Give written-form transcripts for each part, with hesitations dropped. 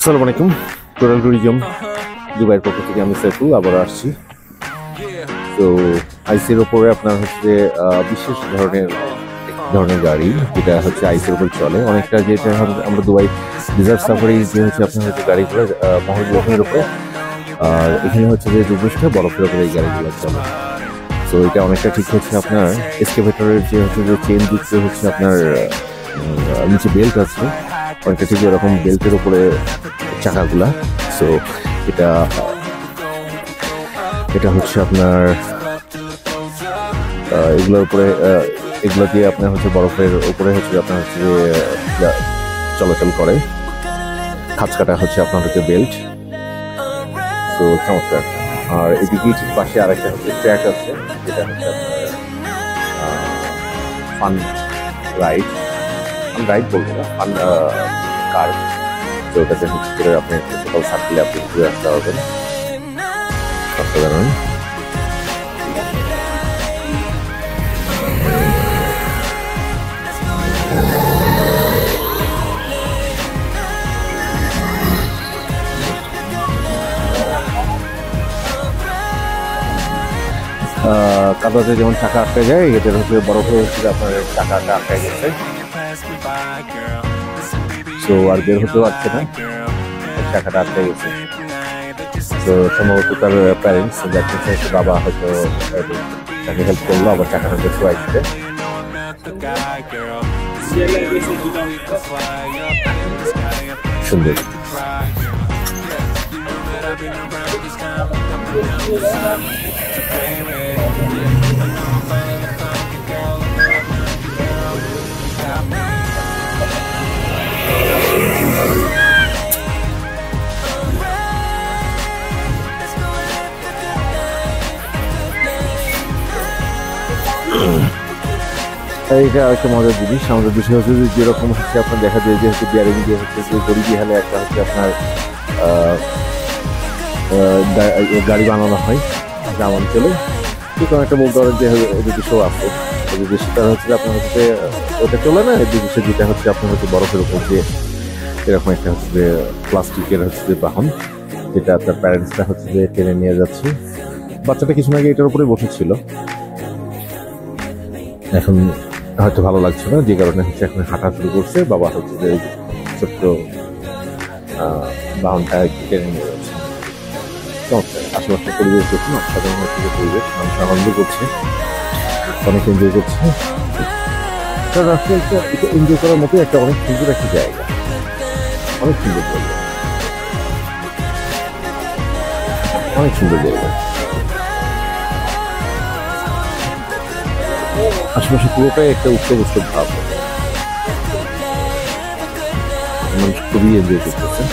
আসসালামু আলাইকুম। Total tourism দুবাইয়ের পক্ষ থেকে আমি সাইফুল আবার আসছি। তো আইসির ওপরে আপনার হচ্ছে বিশেষ ধরনের গাড়ি, যেটা হচ্ছে আইসির ওপর চলে অনেকটা, যেটা আমরা দুবাই ডিজার্ট সাফারি যে হচ্ছে আপনার হচ্ছে গাড়িগুলো মহাজনের উপরে, আর এখানে হচ্ছে যে দুবৃষ্টি বরফের উপরে এই গাড়িগুলো চলে। তো এটা অনেকটা ঠিক হচ্ছে আপনার এক্সকেভেটরের যে হচ্ছে যে চেন দিচ্ছে হচ্ছে আপনার নিচে বেল্ট আছে, অনেকটা ঠিক এরকম বেল্টের উপরে চাকাগুলা। সো এটা হচ্ছে আপনার এগুলোর উপরে এগুলো দিয়ে আপনার হচ্ছে বরফের উপরে হচ্ছে আপনার হচ্ছে যে চলাচল করে। খাঁচ কাটা হচ্ছে আপনার হচ্ছে বেল্ট। তো চমৎকার। আর এদিকে ঠিক পাশে আরেকটা হচ্ছে ট্র্যাক আছে, যেটা হচ্ছে আপনার ফান রাইড বলবো না, ফান কার। তো ওটাতে হচ্ছে করে আপনি সকাল সার্কেলে আপনি ঘুরে আসতে পারবেন। অসাধারণ। কাদাতে যেমন চাকা আটকে যায়, এদের হচ্ছে বরফে হচ্ছে আপনার চাকাটা আটকে গেছে। তো আর বের হতে পারছে না, চাকাটা আটকে গেছে। তো সম্ভবত তার প্যারেন্টস যাচ্ছে, বাবা হয়তো তাকে হেল্প করলো, আবার চাকাটা দেখতে আসছে। সুন্দর। এইটা একটা মজার জিনিস। আমাদের বিষয় হচ্ছে যে যেরকম হচ্ছে আপনার দেখা যায় যে হচ্ছে বিয়ারিং দিয়ে হচ্ছে যে গরিবি হালে একটা হচ্ছে আপনার গাড়ি বানানো হয় গ্রাম অঞ্চলে, ঠিক একটা বলতে পারেন যে এদিকে শো আছে। এদিকে সেটা হচ্ছে আপনার হচ্ছে ওটা চলে না, এদিকে সে যেটা হচ্ছে আপনার হচ্ছে বরফের উপর যে এরকম একটা হচ্ছে যে প্লাস্টিকের হচ্ছে যে বাহন, যেটা তার প্যারেন্টসরা হচ্ছে যে টেনে নিয়ে যাচ্ছে। বাচ্চাটা কিছু আগে এটার উপরে বসেছিল, এখন হয়তো ভালো লাগছে না, যে কারণে হচ্ছে এখন হাঁটা শুরু করছে। বাবা হচ্ছে যে ছোট্ট বাহনটা টেনে নিয়ে যাচ্ছে। আশেপাশের পরিবেশ দেখুন, অসাধারণ হচ্ছে যে পরিবেশ, মানুষ আনন্দ করছে, অনেক এনজয় করছে। কারণ আসলে এটা এনজয় করার মতো একটা অনেক সুন্দর একটা জায়গা, অনেক সুন্দর জায়গা, অনেক সুন্দর জায়গা। আশেপাশে পুরোটাই একটা উৎসব ভাব, মানুষ খুবই এনজয় করতেছে।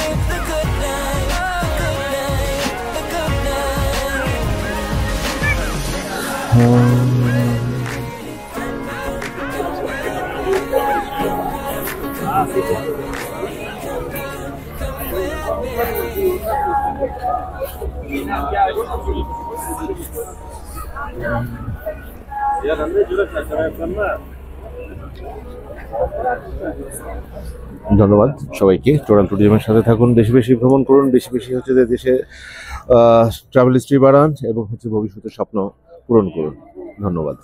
ধন্যবাদ সবাইকে। টোটাল ট্যুরিজমের সাথে থাকুন, বেশি বেশি ভ্রমণ করুন, বেশি বেশি হচ্ছে যে দেশে ট্রাভেল হিস্ট্রি বাড়ান এবং হচ্ছে ভবিষ্যতের স্বপ্ন পূরণ করুন। ধন্যবাদ।